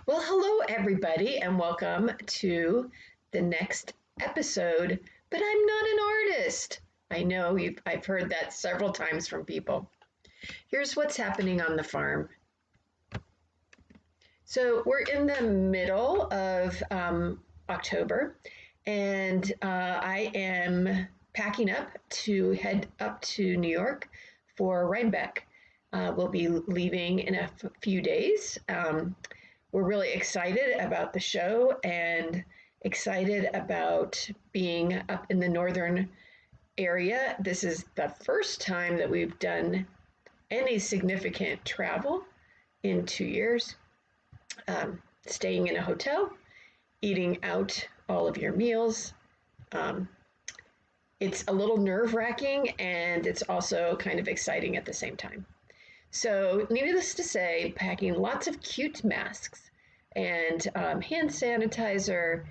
Well, hello, everybody, and welcome to the next episode. But I'm not an artist. I know I've heard that several times from people. Here's what's happening on the farm. So we're in the middle of October, and I am packing up to head up to New York for Rhinebeck. We'll be leaving in a few days. We're really excited about the show and excited about being up in the northern area. This is the first time that we've done any significant travel in 2 years. Staying in a hotel, eating out all of your meals. It's a little nerve-wracking, and it's also kind of exciting at the same time. So, needless to say, packing lots of cute masks and hand sanitizer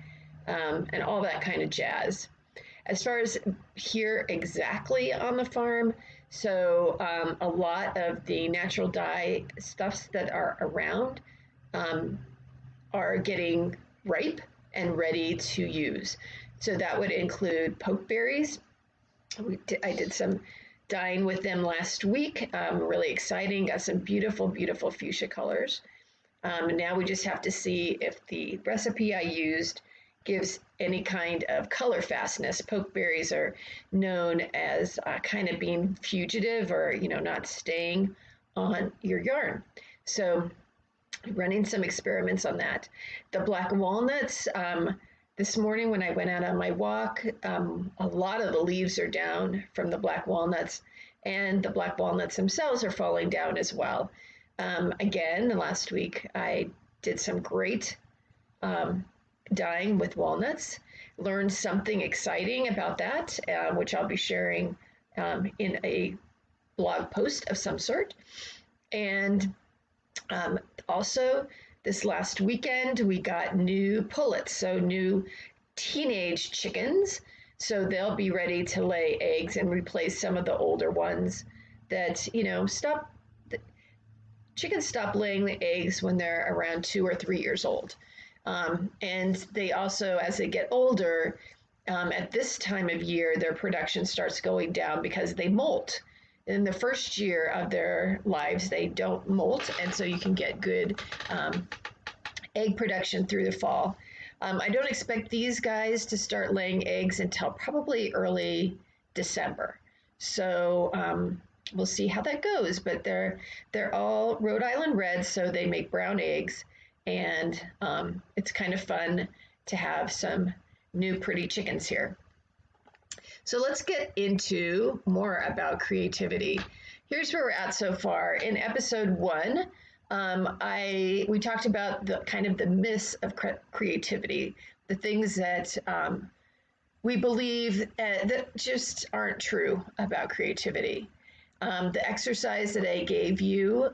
and all that kind of jazz. As far as here exactly on the farm, so a lot of the natural dye stuffs that are around are getting ripe and ready to use. So that would include pokeberries. I did some dyeing with them last week. Really exciting. Got some beautiful, beautiful fuchsia colors. Now we just have to see if the recipe I used gives any kind of color fastness. Pokeberries are known as kind of being fugitive or, not staying on your yarn. So running some experiments on that. The black walnuts, this morning when I went out on my walk, a lot of the leaves are down from the black walnuts, and the black walnuts themselves are falling down as well. Again, last week I did some great dyeing with walnuts, learned something exciting about that, which I'll be sharing in a blog post of some sort. And also, this last weekend, we got new pullets, so new teenage chickens. So they'll be ready to lay eggs and replace some of the older ones that, chickens stop laying the eggs when they're around 2 or 3 years old. And they also, as they get older, at this time of year, their production starts going down because they molt. In the first year of their lives, they don't molt, and so you can get good egg production through the fall. I don't expect these guys to start laying eggs until probably early December. So we'll see how that goes. But they're all Rhode Island Reds, so they make brown eggs, and it's kind of fun to have some new pretty chickens here. So let's get into more about creativity. Here's where we're at so far. In episode 1, we talked about the kind of the myths of creativity, the things that we believe that just aren't true about creativity. The exercise that I gave you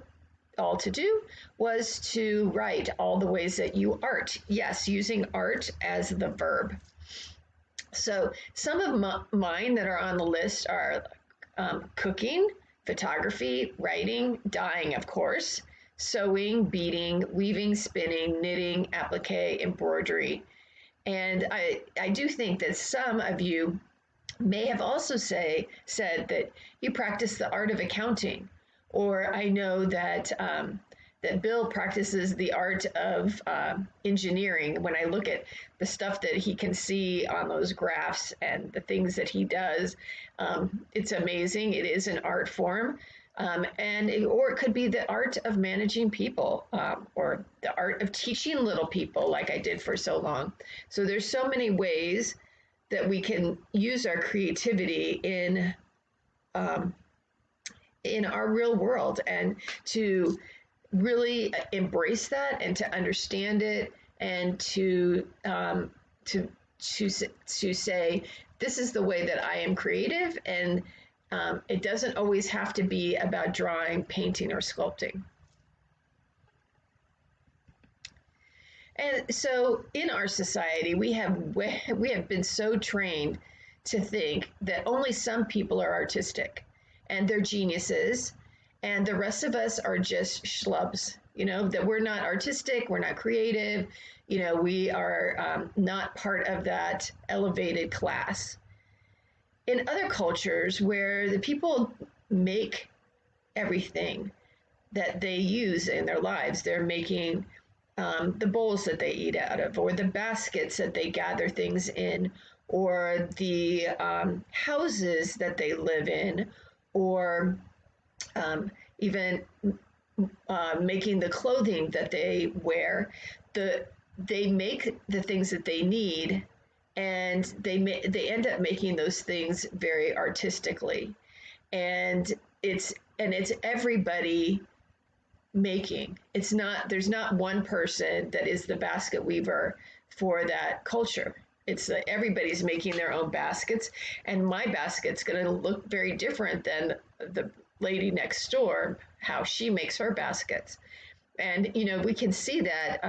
all to do was to write all the ways that you art. Yes, using art as the verb. So some of mine that are on the list are cooking, photography, writing, dyeing, of course, sewing, beading, weaving, spinning, knitting, applique, embroidery. And I do think that some of you may have also said that you practice the art of accounting, or I know that that Bill practices the art of engineering. When I look at the stuff that he can see on those graphs and the things that he does, it's amazing. It is an art form. Or it could be the art of managing people, or the art of teaching little people like I did for so long. So there's so many ways that we can use our creativity in our real world, and to really embrace that and to understand it, and to say, this is the way that I am creative, and it doesn't always have to be about drawing, painting, or sculpting. And so in our society, we have been so trained to think that only some people are artistic and they're geniuses, and the rest of us are just schlubs. that we're not artistic, we're not creative, we are not part of that elevated class. In other cultures where the people make everything that they use in their lives, they're making the bowls that they eat out of, or the baskets that they gather things in, or the houses that they live in, or even making the clothing that they wear. They make the things that they need, and they end up making those things very artistically, and it's everybody making. There's not one person that is the basket weaver for that culture. It's everybody's making their own baskets, and my basket's going to look very different than the lady next door, how she makes her baskets. And we can see that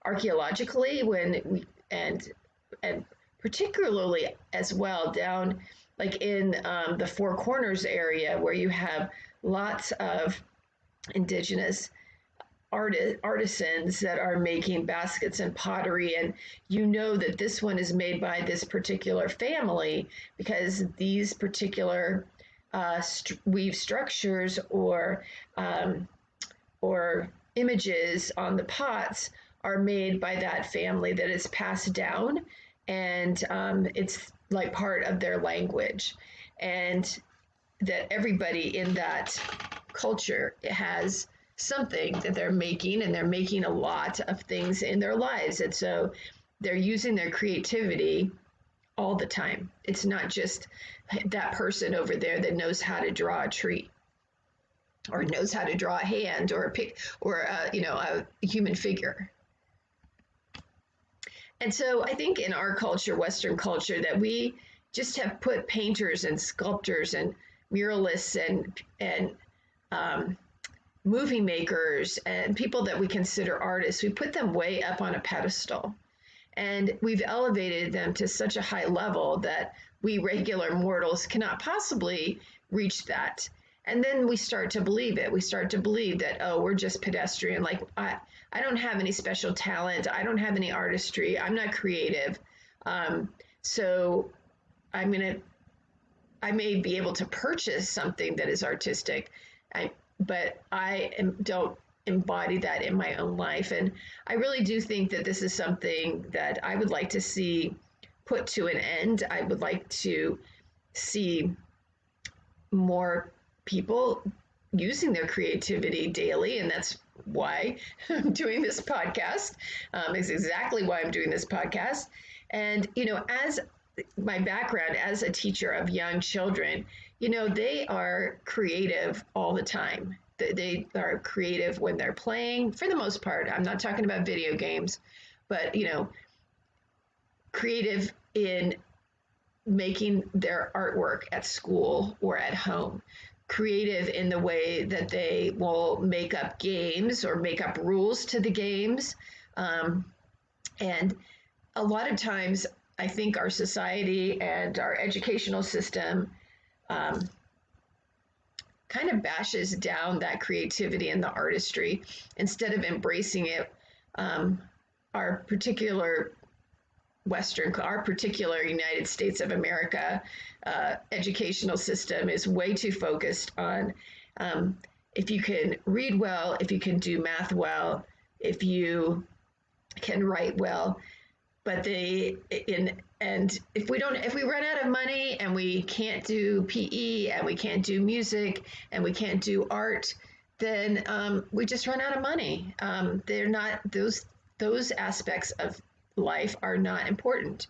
archaeologically and particularly as well down like in the Four Corners area, where you have lots of indigenous artisans that are making baskets and pottery, and that this one is made by this particular family because these particular weave structures or images on the pots are made by that family, that is passed down, and it's like part of their language, and that everybody in that culture has something that they're making, and they're making a lot of things in their lives, and so they're using their creativity all the time. It's not just that person over there that knows how to draw a tree or knows how to draw a hand or a human figure. And so I think in our culture, Western culture, that we just have put painters and sculptors and muralists and movie makers and people that we consider artists, we put them way up on a pedestal. And we've elevated them to such a high level that we regular mortals cannot possibly reach that. And then we start to believe it. We start to believe that, oh, we're just pedestrian. Like, I don't have any special talent. I don't have any artistry. I'm not creative. So I may be able to purchase something that is artistic, but don't embody that in my own life. And I really do think that this is something that I would like to see put to an end. I would like to see more people using their creativity daily, and that's why I'm doing this podcast. It's exactly why I'm doing this podcast. And as my background as a teacher of young children, they are creative all the time. They are creative when they're playing, for the most part. I'm not talking about video games, but creative in making their artwork at school or at home, creative in the way that they will make up games or make up rules to the games. And a lot of times, I think our society and our educational system kind of bashes down that creativity and the artistry instead of embracing it. Our particular United States of America educational system is way too focused on if you can read well, if you can do math well, if you can write well. But if we run out of money and we can't do PE and we can't do music and we can't do art, then we just run out of money. They're not those aspects of life are not important.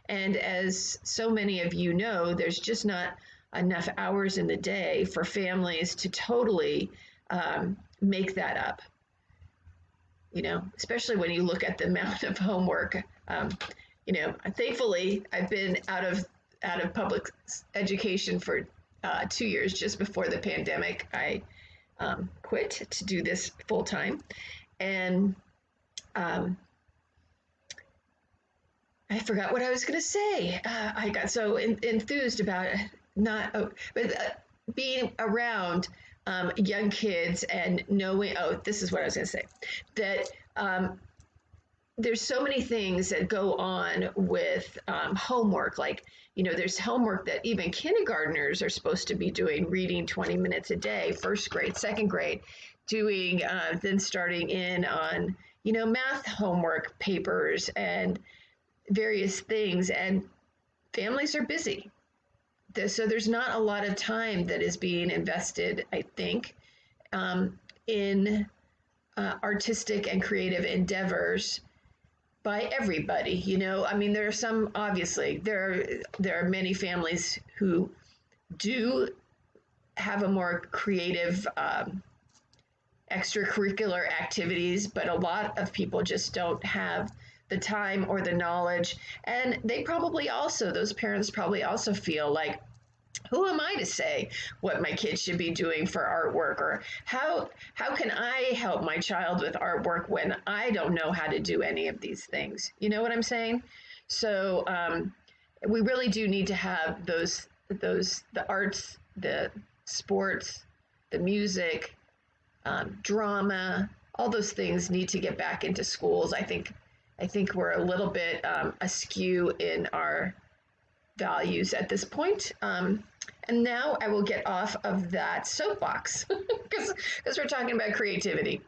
And as so many of you know, there's just not enough hours in the day for families to totally make that up. Especially when you look at the amount of homework. Thankfully, I've been out of public education for 2 years. Just before the pandemic, I quit to do this full time, and I forgot what I was going to say. I got so enthused about being around young kids and knowing, oh, this is what I was going to say, that there's so many things that go on with homework. Like, there's homework that even kindergartners are supposed to be doing, reading 20 minutes a day, first grade, second grade, doing, then starting in on, math homework papers and various things. And families are busy. So there's not a lot of time that is being invested, I think, in artistic and creative endeavors by everybody. I mean, there are some, obviously, there are many families who do have a more creative extracurricular activities, but a lot of people just don't have the time or the knowledge. And they probably also, those parents probably also feel like, who am I to say what my kids should be doing for artwork, or how can I help my child with artwork when I don't know how to do any of these things? You know what I'm saying? So we really do need to have the arts, the sports, the music, drama, all those things need to get back into schools. I think we're a little bit askew in our values at this point. And now I will get off of that soapbox because we're talking about creativity.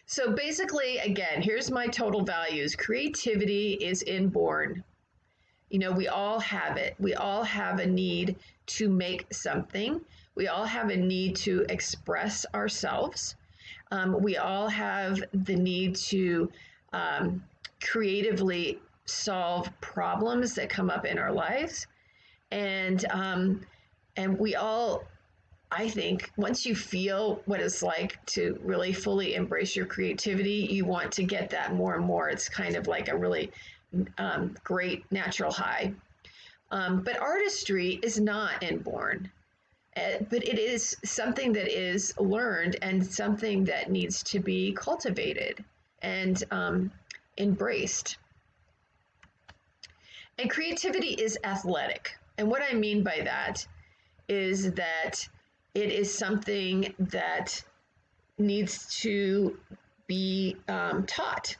So basically, again, here's my total values. Creativity is inborn. We all have it. We all have a need to make something. We all have a need to express ourselves. We all have the need to creatively solve problems that come up in our lives. And we all, I think, once you feel what it's like to really fully embrace your creativity, you want to get that more and more. It's kind of like a really great natural high. But artistry is not inborn, but it is something that is learned and something that needs to be cultivated and embraced. And creativity is athletic. And what I mean by that is that it is something that needs to be taught.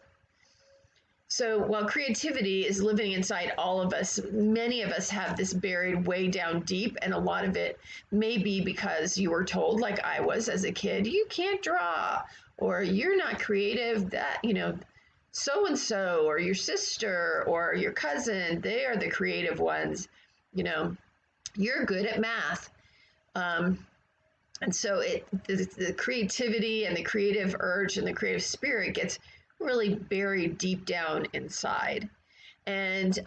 So while creativity is living inside all of us, many of us have this buried way down deep, and a lot of it may be because you were told, like I was as a kid, you can't draw, or you're not creative, that, so-and-so or your sister or your cousin, they are the creative ones. You're good at math. And so the creativity and the creative urge and the creative spirit gets really buried deep down inside. And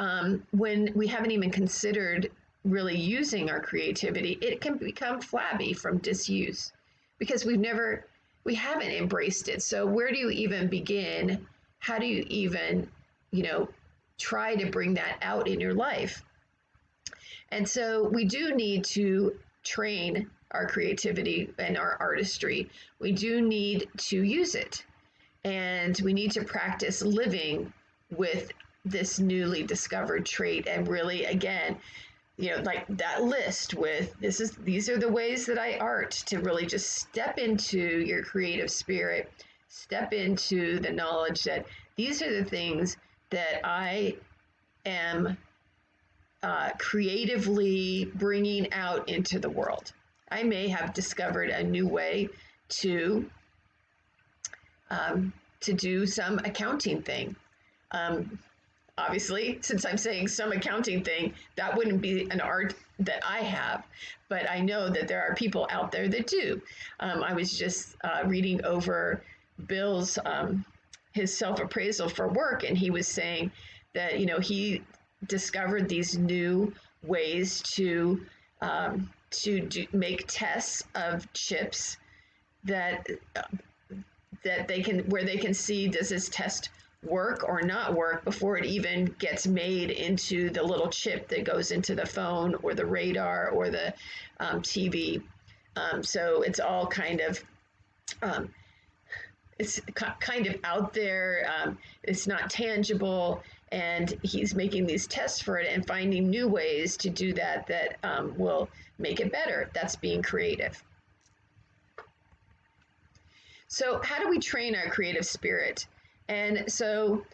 when we haven't even considered really using our creativity, it can become flabby from disuse because we haven't embraced it. So where do you even begin? How do you even, try to bring that out in your life? And so we do need to train our creativity and our artistry. We do need to use it. And we need to practice living with this newly discovered trait. And really, again, like that list with these are the ways that I art, to really just step into your creative spirit, step into the knowledge that these are the things that I am creatively bringing out into the world. I may have discovered a new way to do some accounting thing. Obviously, since I'm saying some accounting thing, that wouldn't be an art that I have, but I know that there are people out there that do. I was just reading over Bill's his self-appraisal for work, and he was saying that he discovered these new ways to make tests of chips that they can see, does this test work or not work before it even gets made into the little chip that goes into the phone or the radar or the TV. So it's all kind of it's kind of out there. It's not tangible, and he's making these tests for it and finding new ways to do that will make it better. That's being creative. So how do we train our creative spirit? And so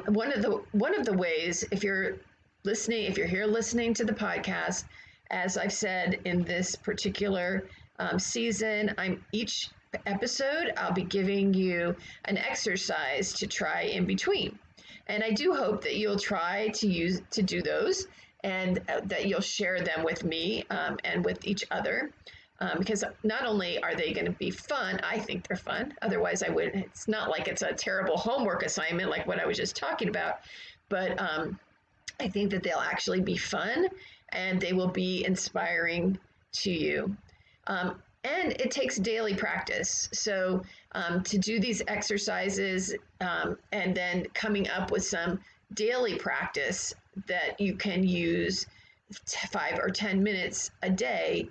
one of the ways, if you're here listening to the podcast, as I've said in this particular season, each episode I'll be giving you an exercise to try in between, and I do hope that you'll try to do those, and that you'll share them with me and with each other. Because not only are they going to be fun, I think they're fun. Otherwise, I would. It's not like it's a terrible homework assignment like what I was just talking about, but I think that they'll actually be fun and they will be inspiring to you. And it takes daily practice. So to do these exercises and then coming up with some daily practice that you can use 5 or 10 minutes a day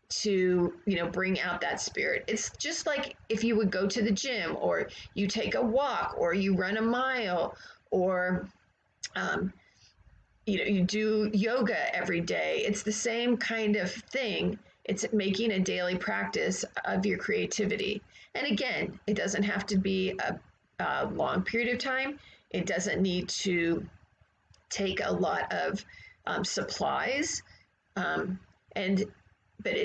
to bring out that spirit. It's just like if you would go to the gym, or you take a walk, or you run a mile, or you do yoga every day. It's the same kind of thing. It's making a daily practice of your creativity. And again, it doesn't have to be a long period of time. It doesn't need to take a lot of supplies, but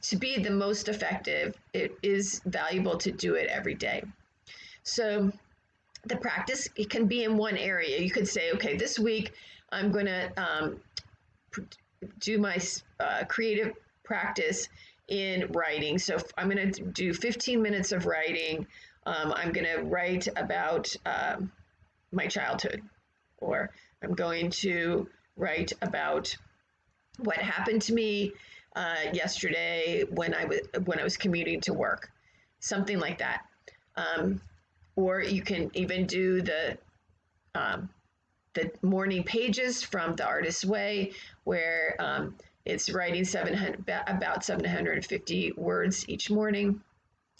to be the most effective, it is valuable to do it every day. So the practice, it can be in one area. You could say, okay, this week I'm going to do my creative practice in writing. So I'm going to do 15 minutes of writing. I'm going to write about my childhood, or I'm going to write about what happened to me yesterday when I was commuting to work, something like that. Or you can even do the morning pages from The Artist's Way, where it's writing about 750 words each morning.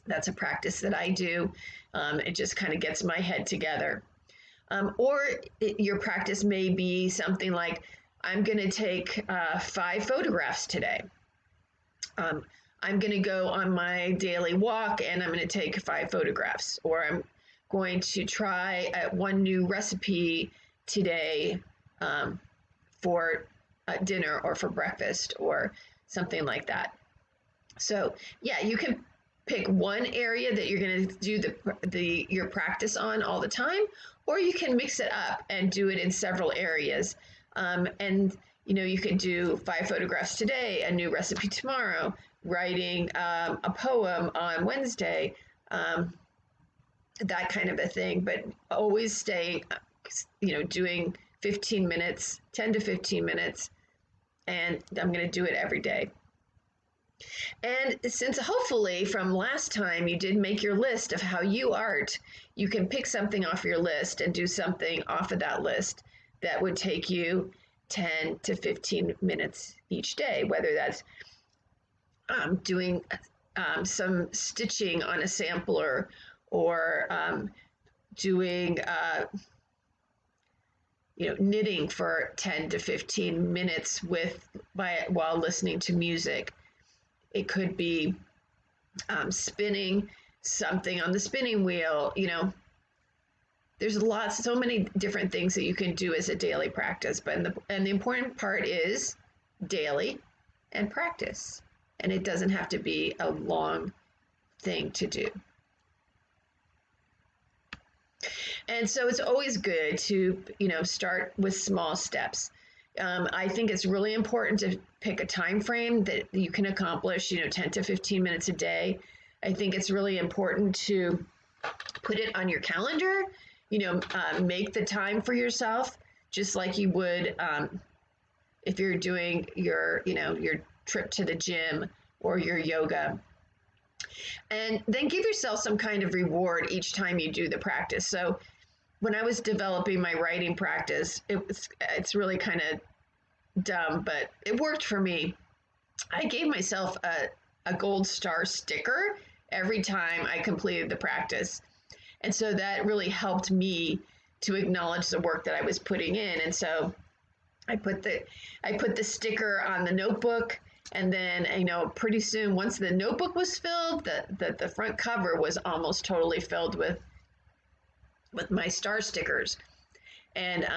That's a practice that I do. It just kind of gets my head together. Your practice may be something like, I'm going to take 5 photographs today. I'm going to go on my daily walk and I'm going to take 5 photographs. Or I'm going to try one new recipe today for dinner or for breakfast, or something like that. So yeah, you can pick one area that you're going to do your practice on all the time, or you can mix it up and do it in several areas. And you can do 5 photographs today, a new recipe tomorrow, writing a poem on Wednesday, that kind of a thing. But always stay, doing 15 minutes, 10 to 15 minutes, and I'm going to do it every day. And since hopefully from last time you did make your list of how you art, you can pick something off your list and do something off of that list that would take you 10 to 15 minutes each day, whether that's doing some stitching on a sampler, or doing knitting for 10 to 15 minutes while listening to music. It could be spinning something on the spinning wheel. There's so many different things that you can do as a daily practice, but the important part is daily and practice, and it doesn't have to be a long thing to do. And so it's always good to start with small steps. I think it's really important to pick a time frame that you can accomplish 10 to 15 minutes a day. I think it's really important to put it on your calendar. Make the time for yourself, just like you would if you're doing your trip to the gym or your yoga. And then give yourself some kind of reward each time you do the practice. So when I was developing my writing practice, it's really kind of dumb, but it worked for me. I gave myself a gold star sticker every time I completed the practice. And so that really helped me to acknowledge the work that I was putting in. And so I put the sticker on the notebook, and then pretty soon, once the notebook was filled, the front cover was almost totally filled with my star stickers, and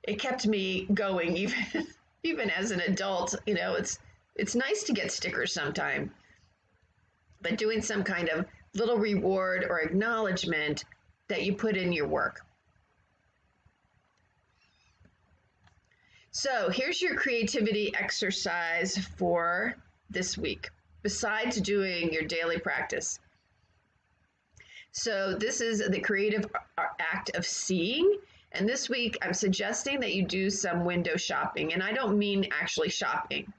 it kept me going even even as an adult. It's nice to get stickers sometime, but doing some kind of little reward or acknowledgement that you put in your work. So here's your creativity exercise for this week, besides doing your daily practice. So this is the creative act of seeing. And this week, I'm suggesting that you do some window shopping. And I don't mean actually shopping.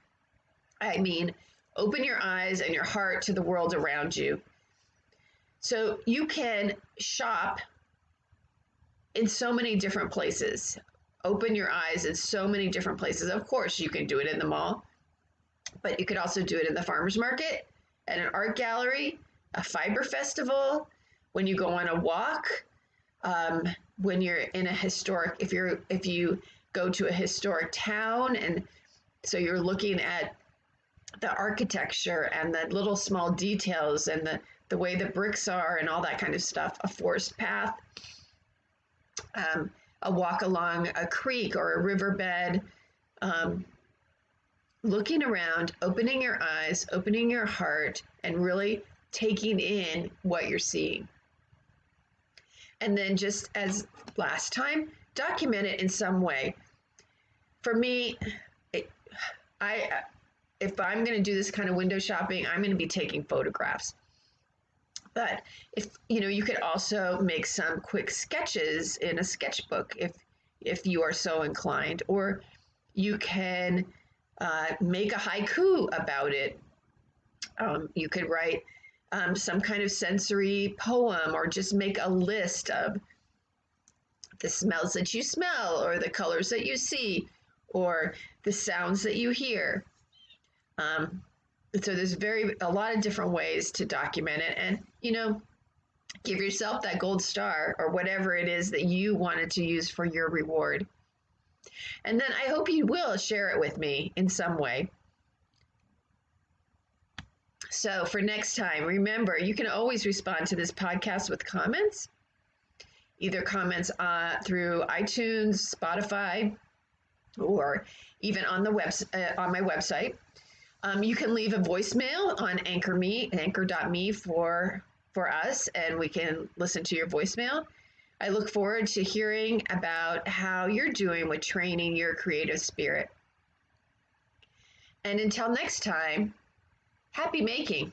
I mean, open your eyes and your heart to the world around you. So you can shop in so many different places. Open your eyes in so many different places. Of course, you can do it in the mall, but you could also do it in the farmer's market, at an art gallery, a fiber festival, when you go on a walk, when you're in a historic, if you go to a historic town, and so you're looking at the architecture and the little small details and the way the bricks are and all that kind of stuff, a forest path, a walk along a creek or a riverbed, looking around, opening your eyes, opening your heart, and really taking in what you're seeing. And then, just as last time, document it in some way. For me, if I'm going to do this kind of window shopping, I'm going to be taking photographs. But you could also make some quick sketches in a sketchbook if you are so inclined, or you can make a haiku about it. You could write some kind of sensory poem, or just make a list of the smells that you smell, or the colors that you see, or the sounds that you hear. So there's a lot of different ways to document it, and give yourself that gold star or whatever it is that you wanted to use for your reward. And then I hope you will share it with me in some way. So for next time, remember, you can always respond to this podcast with comments, either comments through iTunes, Spotify, or even on on my website. You can leave a voicemail on anchor.me for us, and we can listen to your voicemail. I look forward to hearing about how you're doing with training your creative spirit. And until next time, happy making.